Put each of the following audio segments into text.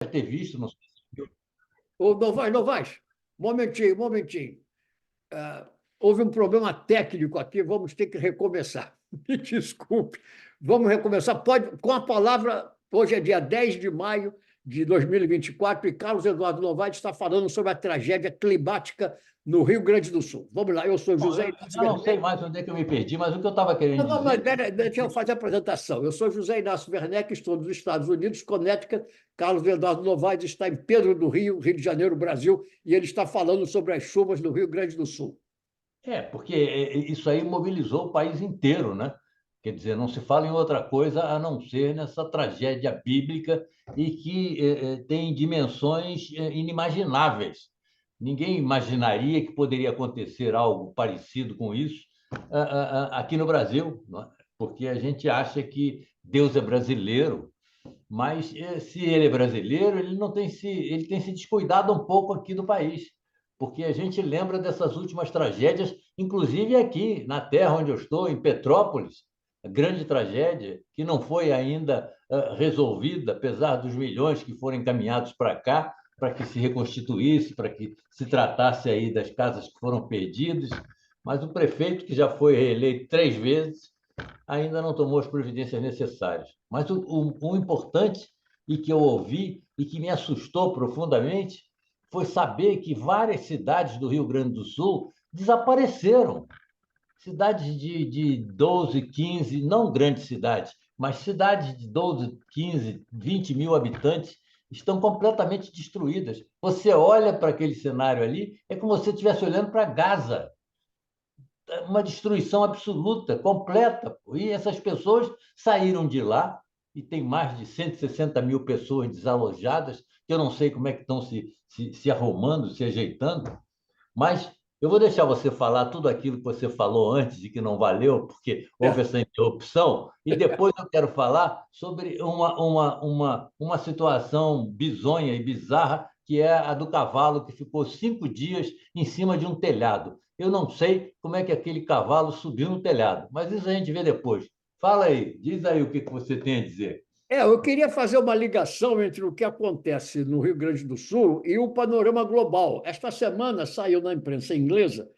ter visto, não sei se viu. Ô, Novaes, momentinho, momentinho. Houve um problema técnico aqui, vamos ter que recomeçar. Me desculpe. Vamos recomeçar. Pode, com a palavra, hoje é dia 10 de maio de 2024 e Carlos Eduardo Novaes está falando sobre a tragédia climática no Rio Grande do Sul. Vamos lá, eu sou Bom, José eu Inácio já não sei Werneck. mais onde é que eu me perdi, mas o que eu estava querendo Não, mas dizer. deixa eu fazer a apresentação. Eu sou José Inácio Werneck, estou nos Estados Unidos, Connecticut. Carlos Eduardo Novaes está em Pedro do Rio, Rio de Janeiro, Brasil, e ele está falando sobre as chuvas no Rio Grande do Sul. Porque isso aí mobilizou o país inteiro, né? Quer dizer, não se fala em outra coisa a não ser nessa tragédia bíblica e que tem dimensões inimagináveis. Ninguém imaginaria que poderia acontecer algo parecido com isso aqui no Brasil, não é? Porque a gente acha que Deus é brasileiro, mas se ele é brasileiro, ele tem se descuidado um pouco aqui do país, porque a gente lembra dessas últimas tragédias, inclusive aqui na terra onde eu estou, em Petrópolis, a grande tragédia que não foi ainda resolvida, apesar dos milhões que foram encaminhados para cá, para que se reconstituísse, para que se tratasse aí das casas que foram perdidas, mas o prefeito, que já foi reeleito 3 vezes, ainda não tomou as providências necessárias. Mas o importante, e que eu ouvi e que me assustou profundamente, foi saber que várias cidades do Rio Grande do Sul desapareceram. Cidades de 12, 15, não grandes cidades, mas cidades de 12, 15, 20 mil habitantes estão completamente destruídas. Você olha para aquele cenário ali, é como se você estivesse olhando para Gaza, uma destruição absoluta, completa. E essas pessoas saíram de lá, e tem mais de 160 mil pessoas desalojadas, que eu não sei como é que estão se arrumando, se ajeitando, mas eu vou deixar você falar tudo aquilo que você falou antes e que não valeu, porque houve É. essa interrupção, e depois eu quero falar sobre uma situação bizonha e bizarra, que é a do cavalo que ficou 5 dias em cima de um telhado. Eu não sei como é que aquele cavalo subiu no telhado, mas isso a gente vê depois. Fala aí, diz aí o que você tem a dizer. Eu queria fazer uma ligação entre o que acontece no Rio Grande do Sul e o panorama global. Esta semana saiu na imprensa inglesa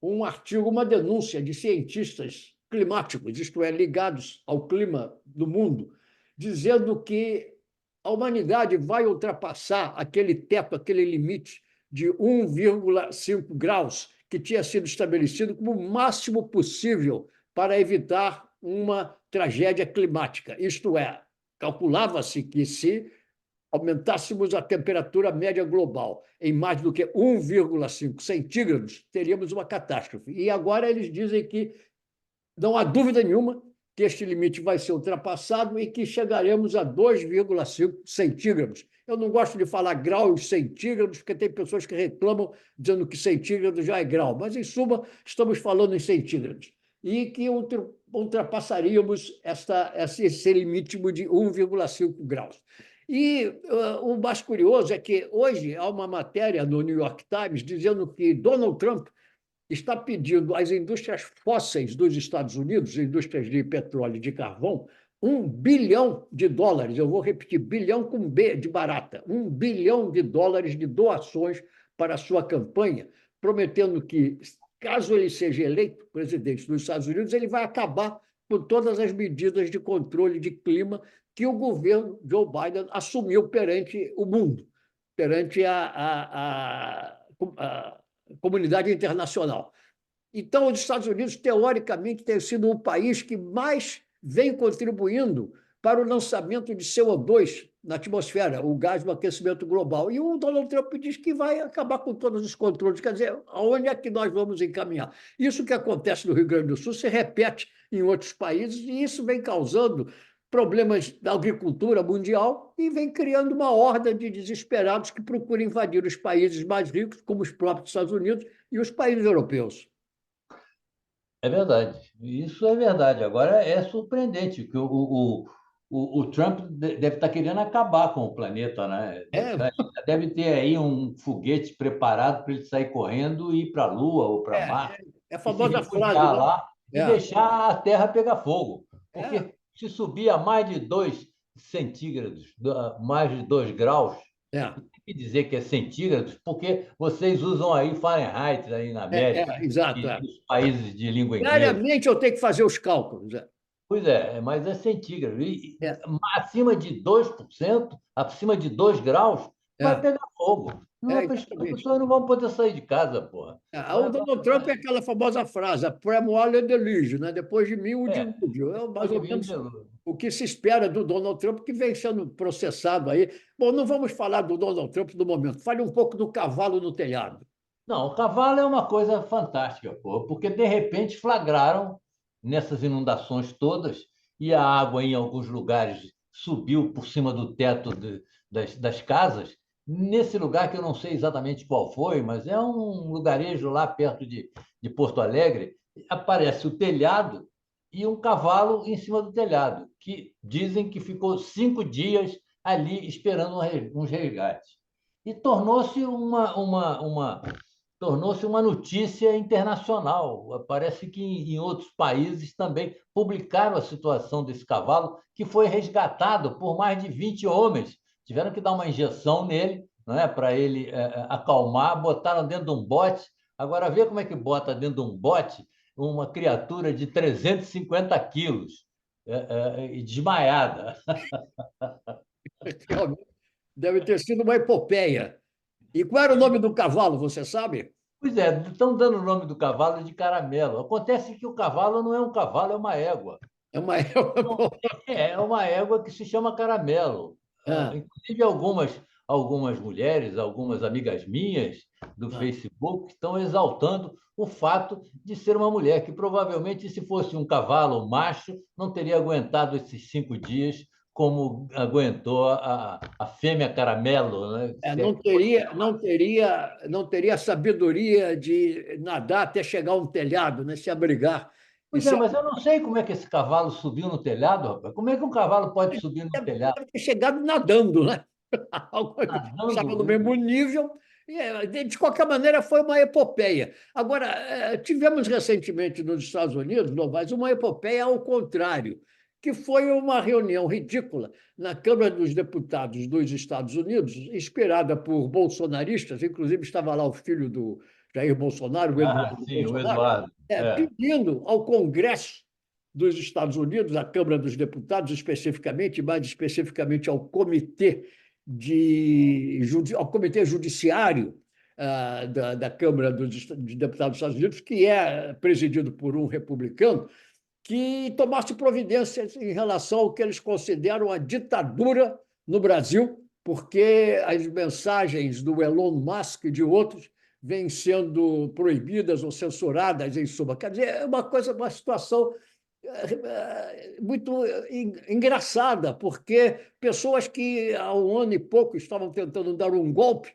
um artigo, uma denúncia de cientistas climáticos, isto é, ligados ao clima do mundo, dizendo que a humanidade vai ultrapassar aquele teto, aquele limite de 1,5 graus que tinha sido estabelecido como o máximo possível para evitar uma tragédia climática. Isto é, calculava-se que se aumentássemos a temperatura média global em mais do que 1,5 centígrados, teríamos uma catástrofe. E agora eles dizem que não há dúvida nenhuma que este limite vai ser ultrapassado e que chegaremos a 2,5 centígrados. Eu não gosto de falar graus centígrados, porque tem pessoas que reclamam dizendo que centígrado já é grau, mas, em suma, estamos falando em centígrados. E que ultrapassaríamos esse limite de 1,5 graus. E o mais curioso é que hoje há uma matéria no New York Times dizendo que Donald Trump está pedindo às indústrias fósseis dos Estados Unidos, indústrias de petróleo e de carvão, US$ 1 bilhão, eu vou repetir, bilhão com B de barata, US$ 1 bilhão de doações para a sua campanha, prometendo que, caso ele seja eleito presidente dos Estados Unidos, ele vai acabar com todas as medidas de controle de clima que o governo Joe Biden assumiu perante o mundo, perante a comunidade internacional. Então, os Estados Unidos, teoricamente, tem sido o país que mais vem contribuindo para o lançamento de CO2 na atmosfera, o gás do aquecimento global. E o Donald Trump diz que vai acabar com todos os controles. Quer dizer, aonde é que nós vamos encaminhar? Isso que acontece no Rio Grande do Sul se repete em outros países e isso vem causando problemas da agricultura mundial e vem criando uma horda de desesperados que procuram invadir os países mais ricos, como os próprios Estados Unidos e os países europeus. É verdade, isso é verdade. Agora é surpreendente que o Trump deve estar querendo acabar com o planeta, né? É, Já deve ter aí um foguete preparado para ele sair correndo e ir para a Lua ou para é, Marte é a e se famosa frase, refugiar né? lá e É, deixar a Terra pegar fogo. é, Porque se subir a mais de centígrados, mais de 2 graus. É, Tem que dizer que é centígrados, porque vocês usam aí Fahrenheit aí na América exato. e nos países de língua inglesa. Diariamente eu tenho que fazer os cálculos. Pois é, mas é centígrado. E É, acima de 2%, acima de 2 graus, vai é, pegar fogo. As exatamente. pessoas não vão poder sair de casa, porra. O Donald Trump é Vai, aquela famosa frase, a pré-mole delírio, né? Depois de mim, o é, dilúvio. É mais depois de ou mim, menos o que se espera do Donald Trump, que vem sendo processado aí. Bom, não vamos falar do Donald Trump no momento. Fale um pouco do cavalo no telhado. não, o cavalo é uma coisa fantástica, pô, porque de repente flagraram nessas inundações todas e a água em alguns lugares subiu por cima do teto das casas. Nesse lugar que eu não sei exatamente qual foi, mas é um lugarejo lá perto de Porto Alegre, aparece o telhado e um cavalo em cima do telhado, que dizem que ficou 5 dias ali esperando uns resgates. E tornou-se uma notícia internacional. Parece que em outros países também publicaram a situação desse cavalo, que foi resgatado por mais de 20 homens. Tiveram que dar uma injeção nele, não é, para ele acalmar, botaram dentro de um bote. Agora, vê como é que bota dentro de um bote uma criatura de 350 quilos, desmaiada. Realmente, deve ter sido uma epopeia. E qual era o nome do cavalo, você sabe? Pois é, estão dando o nome do cavalo de caramelo. Acontece que o cavalo não é um cavalo, é uma égua. É uma. Então, é uma égua que se chama caramelo. Ah, Inclusive, algumas mulheres, algumas amigas minhas do ah. Facebook estão exaltando o fato de ser uma mulher, que provavelmente, se fosse um cavalo macho, não teria aguentado esses 5 dias como aguentou a fêmea caramelo, né? Se é Não que pode teria, chamar. não teria a sabedoria de nadar até chegar a um telhado, né? Se abrigar. E Pois é, mas eu não sei como é que esse cavalo subiu no telhado, rapaz. Como é que um cavalo pode subir no telhado? deve ter chegado nadando, né? Nadando? Estava no mesmo nível. De qualquer maneira, foi uma epopeia. Agora, tivemos recentemente nos Estados Unidos, Novaes, uma epopeia ao contrário, que foi uma reunião ridícula na Câmara dos Deputados dos Estados Unidos, inspirada por bolsonaristas, inclusive estava lá o filho do Jair Bolsonaro, o Ah, Eduardo sim, o Bolsonaro, Eduardo. É. pedindo ao Congresso dos Estados Unidos, à Câmara dos Deputados especificamente, mais especificamente ao Comitê Judiciário da Câmara de Deputados dos Estados Unidos, que é presidido por um republicano, que tomasse providências em relação ao que eles consideram a ditadura no Brasil, porque as mensagens do Elon Musk e de outros vêm sendo proibidas ou censuradas, em suma. Quer dizer, é uma situação muito engraçada, porque pessoas que há um ano e pouco estavam tentando dar um golpe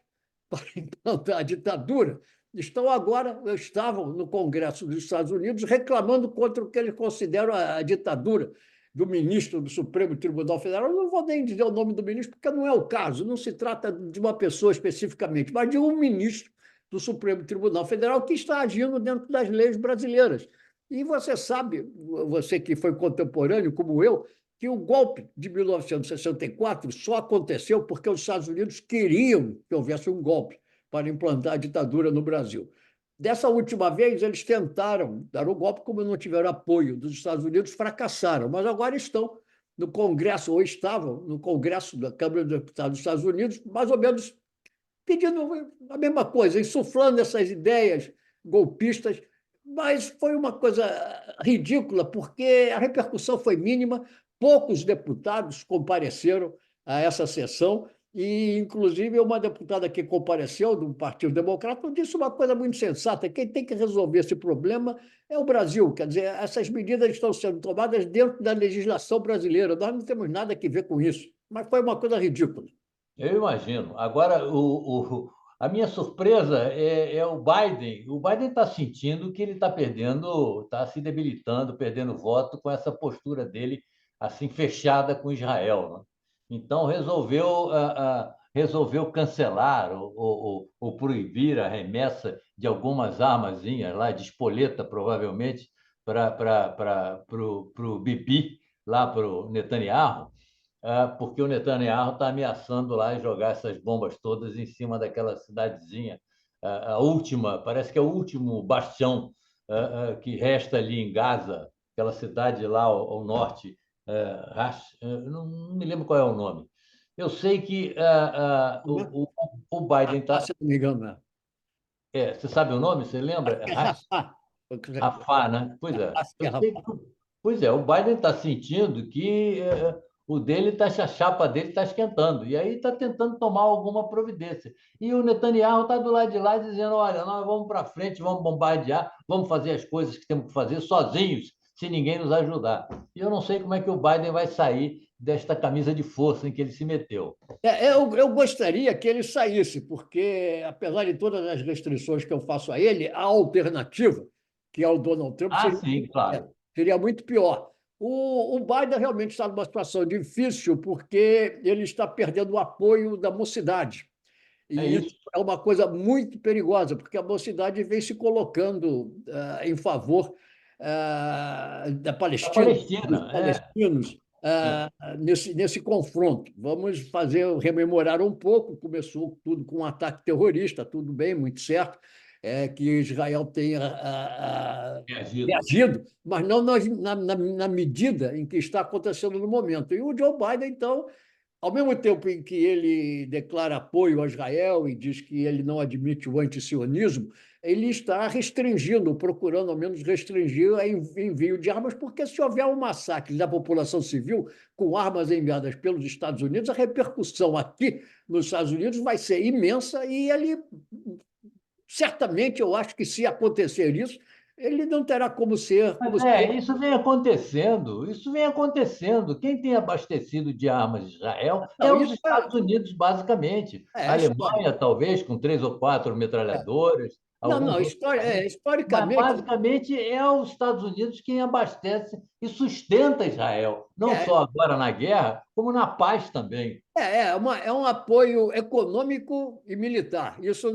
para implantar a ditadura estavam no Congresso dos Estados Unidos reclamando contra o que eles consideram a ditadura do ministro do Supremo Tribunal Federal. Eu não vou nem dizer o nome do ministro, porque não é o caso, não se trata de uma pessoa especificamente, mas de um ministro do Supremo Tribunal Federal que está agindo dentro das leis brasileiras. E você sabe, você que foi contemporâneo como eu, que o golpe de 1964 só aconteceu porque os Estados Unidos queriam que houvesse um golpe para implantar a ditadura no Brasil. Dessa última vez, eles tentaram dar o golpe, como não tiveram apoio dos Estados Unidos, fracassaram, mas agora estão no Congresso, ou estavam no Congresso da Câmara dos Deputados dos Estados Unidos, mais ou menos pedindo a mesma coisa, insuflando essas ideias golpistas, mas foi uma coisa ridícula, porque a repercussão foi mínima, poucos deputados compareceram a essa sessão, e, inclusive, uma deputada que compareceu do Partido Democrata disse uma coisa muito sensata: quem tem que resolver esse problema é o Brasil. Quer dizer, essas medidas estão sendo tomadas dentro da legislação brasileira, nós não temos nada a ver com isso. Mas foi uma coisa ridícula. Eu imagino. Agora, a minha surpresa é o Biden. O Biden está sentindo que ele está perdendo, está se debilitando, perdendo voto com essa postura dele assim fechada com Israel, né? Então resolveu cancelar ou proibir a remessa de algumas armazinhas lá de espoleta, provavelmente para o Bibi, lá para o Netanyahu. porque o Netanyahu está ameaçando lá jogar essas bombas todas em cima daquela cidadezinha, a última, parece que é o último bastião que resta ali em Gaza, aquela cidade lá ao norte, não me lembro qual é o nome. Eu sei que o Biden está. Se não me engano, né? Você sabe o nome? Você Acho lembra? que é Rafah. Rafah, né? Pois é. Acho que é Eu sei Rafah. que, pois é, o Biden está sentindo que o dele tá, a chapa dele está esquentando, e aí está tentando tomar alguma providência. E o Netanyahu está do lado de lá dizendo: olha, nós vamos para frente, vamos bombardear, vamos fazer as coisas que temos que fazer sozinhos, se ninguém nos ajudar. E eu não sei como é que o Biden vai sair desta camisa de força em que ele se meteu. Eu gostaria que ele saísse, porque, apesar de todas as restrições que eu faço a ele, a alternativa, que é o Donald Trump, Ah, sim, claro. seria muito pior. O Biden realmente está numa situação difícil, porque ele está perdendo o apoio da mocidade. É E isso isso. é uma coisa muito perigosa, porque a mocidade vem se colocando em favor da A Palestina, dos Palestina, palestinos, é. nesse confronto. Vamos rememorar um pouco. Começou tudo com um ataque terrorista, tudo bem, muito certo, que Israel tenha Reagido. reagido, mas não na medida em que está acontecendo no momento. E o Joe Biden, então, ao mesmo tempo em que ele declara apoio a Israel e diz que ele não admite o antisionismo, ele está restringindo, procurando ao menos restringir o envio de armas, porque se houver um massacre da população civil com armas enviadas pelos Estados Unidos, a repercussão aqui nos Estados Unidos vai ser imensa e ele, certamente, eu acho que se acontecer isso, ele não terá como ser, Mas isso vem acontecendo, isso vem acontecendo. Quem tem abastecido de armas de Israel é não, os isso Estados Unidos, basicamente. A é história. Alemanha, talvez, com 3 ou 4 metralhadoras, Não, alguns outros países, mas historicamente, basicamente é os Estados Unidos quem abastece e sustenta Israel, não é, só agora na guerra, como na paz também. é um apoio econômico e militar. Isso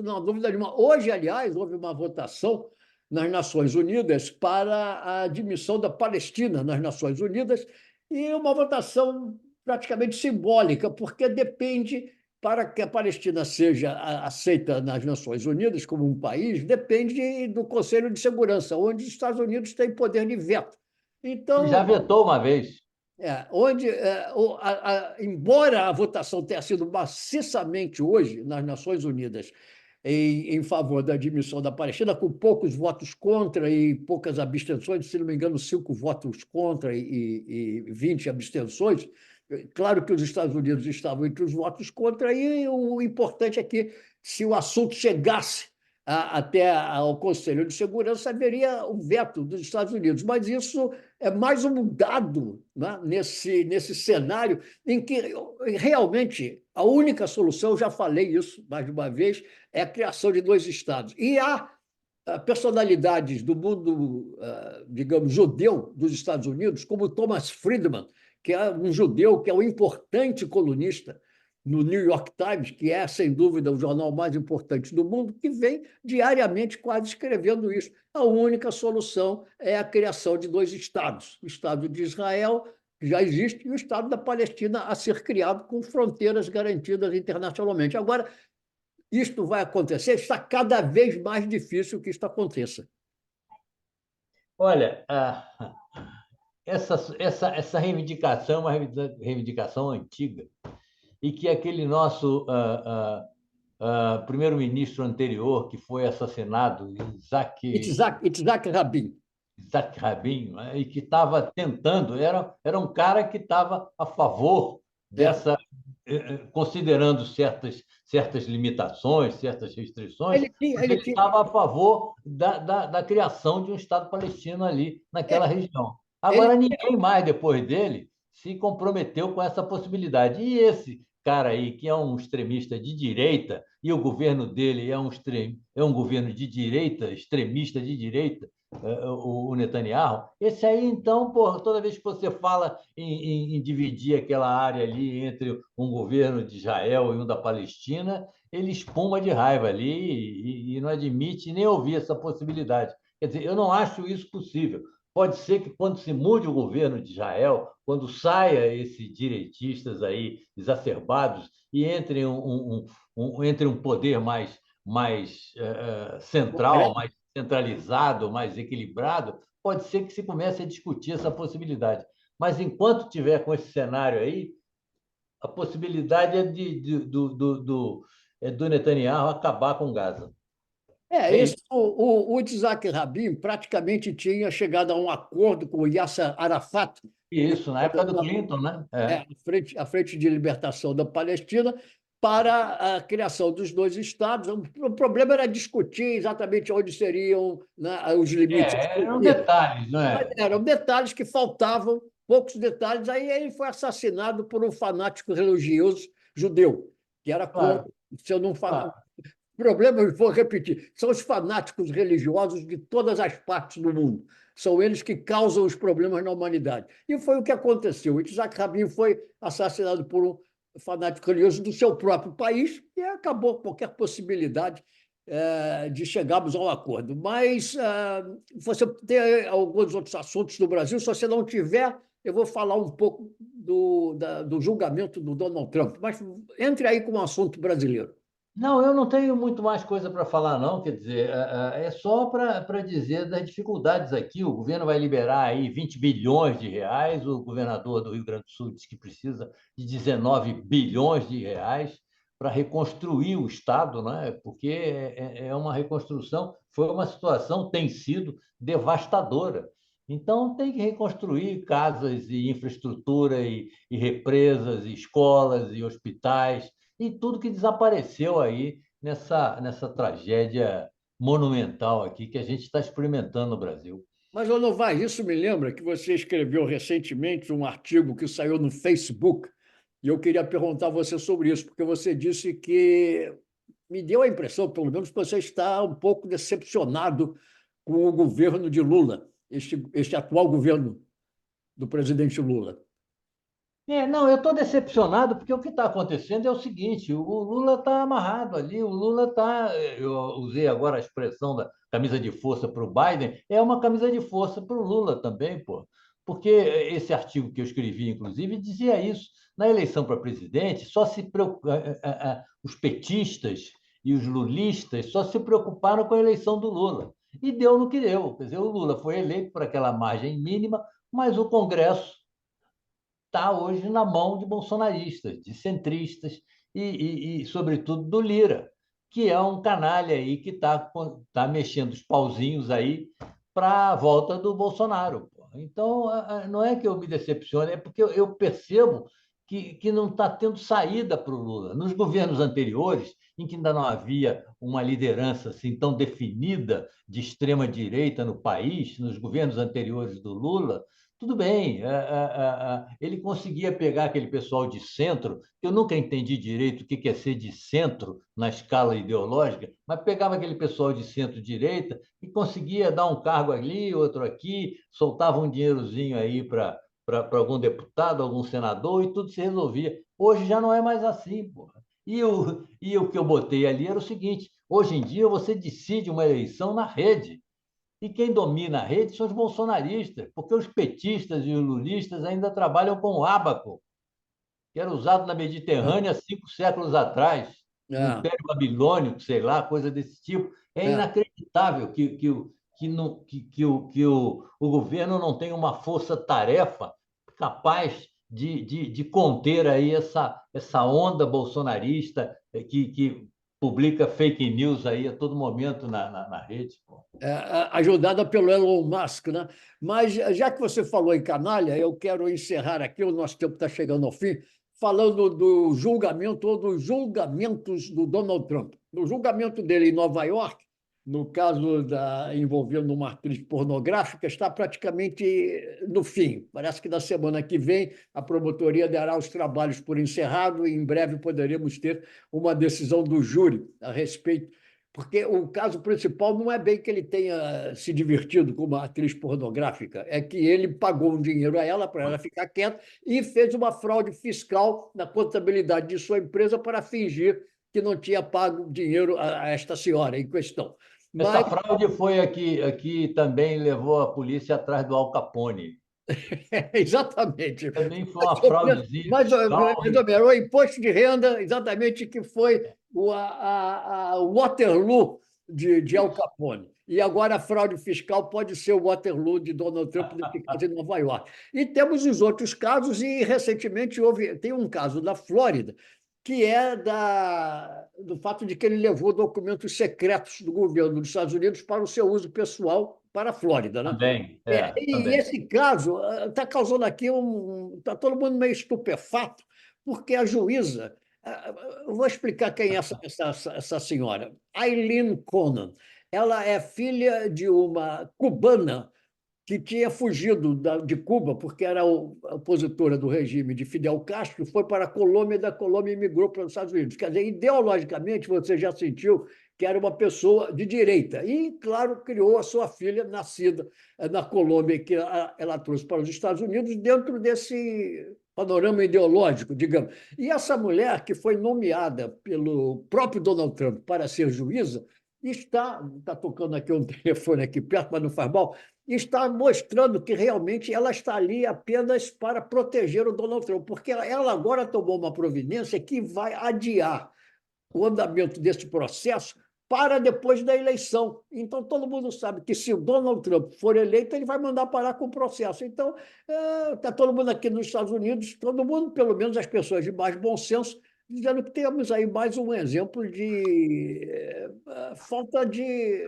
não há dúvida nenhuma. Hoje, aliás, houve uma votação nas Nações Unidas para a admissão da Palestina nas Nações Unidas, e uma votação praticamente simbólica, porque depende, para que a Palestina seja aceita nas Nações Unidas como um país, depende do Conselho de Segurança, onde os Estados Unidos têm poder de veto. E já Então, vetou uma vez. embora a votação tenha sido maciçamente hoje nas Nações Unidas em favor da admissão da Palestina, com poucos votos contra e poucas abstenções, se não me engano, 5 votos contra e 20 abstenções, claro que os Estados Unidos estavam entre os votos contra, e o importante é que, se o assunto chegasse até ao Conselho de Segurança, haveria o veto dos Estados Unidos. Mas isso é mais um dado, né, nesse cenário em que realmente a única solução, eu já falei isso mais de uma vez, é a criação de 2 Estados. E há personalidades do mundo, digamos, judeu dos Estados Unidos, como Thomas Friedman, que é um judeu que é um importante colunista no New York Times, que é, sem dúvida, o jornal mais importante do mundo, que vem diariamente quase escrevendo isso. A única solução é a criação de 2 Estados: o Estado de Israel, que já existe, e o Estado da Palestina, a ser criado com fronteiras garantidas internacionalmente. Agora, isto vai acontecer, está cada vez mais difícil que isto aconteça. Olha, essa reivindicação é uma reivindicação antiga e que aquele nosso primeiro-ministro anterior, que foi assassinado, Itzhak Rabin. Isaac Rabin, né, e que estava tentando, era um cara que estava a favor É. dessa, considerando certas limitações, certas restrições, mas Ele ele tinha, estava a favor da criação de um Estado palestino ali naquela é, região. ele, Agora, ninguém mais depois dele se comprometeu com essa possibilidade. E esse cara aí, que é um extremista de direita, e o governo dele é um governo de direita, extremista de direita, o Netanyahu, esse aí, então, porra, toda vez que você fala em dividir aquela área ali entre um governo de Israel e um da Palestina, ele espuma de raiva ali e não admite nem ouvir essa possibilidade. Quer dizer, eu não acho isso possível. pode ser que quando se mude o governo de Israel, quando saia esses direitistas aí exacerbados e entre um poder mais central, mais centralizado, mais equilibrado, pode ser que se comece a discutir essa possibilidade. Mas enquanto tiver com esse cenário aí, a possibilidade é do Netanyahu acabar com Gaza. É Esse, isso. o Yitzhak Rabin praticamente tinha chegado a um acordo com o Yasser Arafat, que Isso, na época do Clinton, né? a Frente de Libertação da Palestina, para a criação dos dois estados. O problema era discutir exatamente onde seriam, né, os limites de Eram fronteira. detalhes, não Mas é? eram detalhes que faltavam, poucos detalhes. Aí ele foi assassinado por um fanático religioso judeu, que era contra. Claro, Se eu não, claro. o problema, eu vou repetir, são os fanáticos religiosos de todas as partes do mundo. São eles que causam os problemas na humanidade. E foi o que aconteceu. Isaac Rabin foi assassinado por um fanático religioso do seu próprio país e acabou qualquer possibilidade de chegarmos a um acordo. Mas você tem alguns outros assuntos do Brasil. Se você não tiver, eu vou falar um pouco do julgamento do Donald Trump. Mas entre aí com o assunto brasileiro. Não, eu não tenho muito mais coisa para falar, não. Quer dizer, é só para dizer das dificuldades aqui. O governo vai liberar aí 20 bilhões de reais. O governador do Rio Grande do Sul disse que precisa de 19 bilhões de reais para reconstruir o Estado, né? Porque é uma reconstrução, foi uma situação, tem sido devastadora. Então, tem que reconstruir casas e infraestrutura e represas, e escolas e hospitais e tudo que desapareceu aí nessa tragédia monumental aqui que a gente está experimentando no Brasil. Mas, ô Novaes, isso me lembra que você escreveu recentemente um artigo que saiu no Facebook, e eu queria perguntar a você sobre isso, porque você disse que me deu a impressão, pelo menos, que você está um pouco decepcionado com o governo de Lula, este atual governo do presidente Lula. Não, eu estou decepcionado porque o que está acontecendo é o seguinte: o Lula está amarrado ali, o Lula está. Eu usei agora a expressão da camisa de força para o Biden, é uma camisa de força para o Lula também, pô. Porque esse artigo que eu escrevi, inclusive, dizia isso. Na eleição para presidente, só se os petistas e os lulistas só se preocuparam com a eleição do Lula. E deu no que deu. Quer dizer, o Lula foi eleito por aquela margem mínima, mas o Congresso está hoje na mão de bolsonaristas, de centristas sobretudo, do Lira, que é um canalha aí que tá mexendo os pauzinhos aí para a volta do Bolsonaro. Então, não é que eu me decepcione, é porque eu percebo que não está tendo saída para o Lula. Nos governos anteriores, em que ainda não havia uma liderança assim tão definida de extrema-direita no país, nos governos anteriores do Lula, tudo bem, ele conseguia pegar aquele pessoal de centro, que eu nunca entendi direito o que é ser de centro na escala ideológica, mas pegava aquele pessoal de centro-direita e conseguia dar um cargo ali, outro aqui, soltava um dinheirozinho aí para algum deputado, algum senador, e tudo se resolvia. Hoje já não é mais assim, porra. E o que eu botei ali era o seguinte: hoje em dia você decide uma eleição na rede. E quem domina a rede são os bolsonaristas, porque os petistas e os lulistas ainda trabalham com o ábaco, que era usado na Mediterrânea há 5 séculos atrás, no É, Império Babilônico, sei lá, coisa desse tipo. É é. inacreditável que o governo não tenha uma força-tarefa capaz de conter aí essa onda bolsonarista que publica fake news aí a todo momento na rede. Pô. Ajudada pelo Elon Musk, né? Mas já que você falou em canalha, eu quero encerrar aqui, o nosso tempo está chegando ao fim, falando do julgamento ou dos julgamentos do Donald Trump. No julgamento dele em Nova York, no caso envolvendo uma atriz pornográfica, está praticamente no fim. Parece que na semana que vem a promotoria dará os trabalhos por encerrado e em breve poderemos ter uma decisão do júri a respeito, porque o caso principal não é bem que ele tenha se divertido com uma atriz pornográfica, é que ele pagou um dinheiro a ela para ela ficar quieta e fez uma fraude fiscal na contabilidade de sua empresa para fingir que não tinha pago dinheiro a esta senhora em questão. Mas, Essa fraude foi aqui também levou a polícia atrás do Al Capone. exatamente. Também foi Mais uma ou menos, fraudezinha fiscal. mais ou menos, o imposto de renda, exatamente, que foi o Waterloo de Al Isso. Capone. E agora a fraude fiscal pode ser o Waterloo de Donald Trump, nesse caso em Nova York. E temos os outros casos, e recentemente tem um caso da Flórida, que é do fato de que ele levou documentos secretos do governo dos Estados Unidos para o seu uso pessoal para a Flórida, né? Também, E também. esse caso está causando aqui está todo mundo meio estupefato, porque a juíza. Eu vou explicar quem é essa senhora. Eileen Conan. Ela é filha de uma cubana que tinha fugido de Cuba, porque era opositora do regime de Fidel Castro, foi para a Colômbia e da Colômbia migrou para os Estados Unidos. Quer dizer, ideologicamente, você já sentiu que era uma pessoa de direita. E, claro, criou a sua filha, nascida na Colômbia, que ela trouxe para os Estados Unidos, dentro desse panorama ideológico, digamos. E essa mulher, que foi nomeada pelo próprio Donald Trump para ser juíza, está tocando aqui um telefone aqui perto, mas não faz mal, está mostrando que realmente ela está ali apenas para proteger o Donald Trump, porque ela agora tomou uma providência que vai adiar o andamento desse processo para depois da eleição. Então, todo mundo sabe que se o Donald Trump for eleito, ele vai mandar parar com o processo. Então, está todo mundo aqui nos Estados Unidos, todo mundo, pelo menos as pessoas de mais bom senso, dizendo que temos aí mais um exemplo de falta de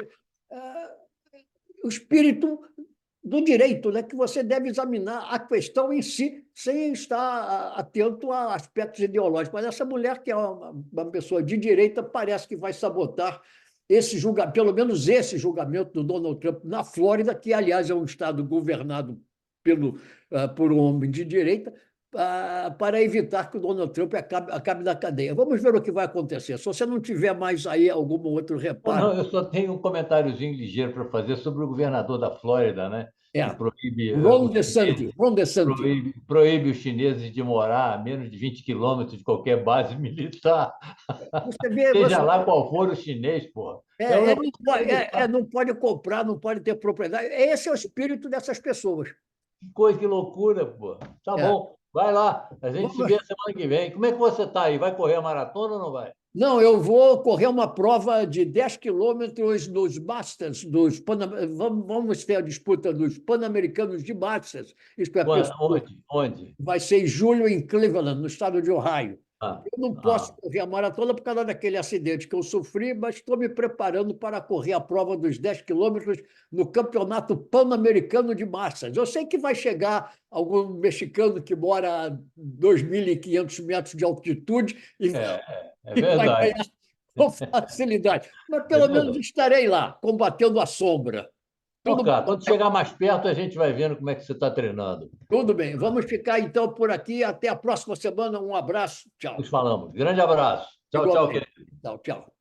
o espírito do direito, né, que você deve examinar a questão em si, sem estar atento a aspectos ideológicos. Mas essa mulher, que é uma pessoa de direita, parece que vai sabotar esse julgamento, pelo menos esse julgamento do Donald Trump na Flórida, que, aliás, é um estado governado por um homem de direita, para evitar que o Donald Trump acabe na cadeia. Vamos ver o que vai acontecer. Se você não tiver mais aí algum outro Não, reparo. não, eu só tenho um comentáriozinho ligeiro para fazer sobre o governador da Flórida, né? Que É, proíbe Ron os DeSantis, chineses, Ron DeSantis. proíbe os chineses de morar a menos de 20 quilômetros de qualquer base militar, Você vê, seja você lá qual for o chinês, pô. É um negócio não pode comprar, não pode ter propriedade. Esse é o espírito dessas pessoas. que coisa, que loucura, pô. Tá É. bom, vai lá. A gente se Vamos- vê semana que vem. Como é que você tá aí? Vai correr a maratona ou não vai? Não, eu vou correr uma prova de 10 quilômetros nos Masters, vamos ter a disputa dos Pan-Americanos de Masters. Isto é, Onde? Onde? vai ser em julho em Cleveland, no estado de Ohio. Ah, Eu não posso ah. correr a maratona por causa daquele acidente que eu sofri, mas estou me preparando para correr a prova dos 10 quilômetros no Campeonato Pan-Americano de Massas. Eu sei que vai chegar algum mexicano que mora a 2.500 metros de altitude É e vai verdade. ganhar com facilidade, mas É pelo menos verdade. estarei lá, combatendo a sombra. Então, Tudo, cara, quando chegar mais perto, a gente vai vendo como é que você está treinando. tudo bem. Vamos ficar então por aqui. Até a próxima semana. Um abraço. Nos Tchau. falamos. Grande abraço. Tchau, tchau, Igualmente. querido. Tchau, tchau.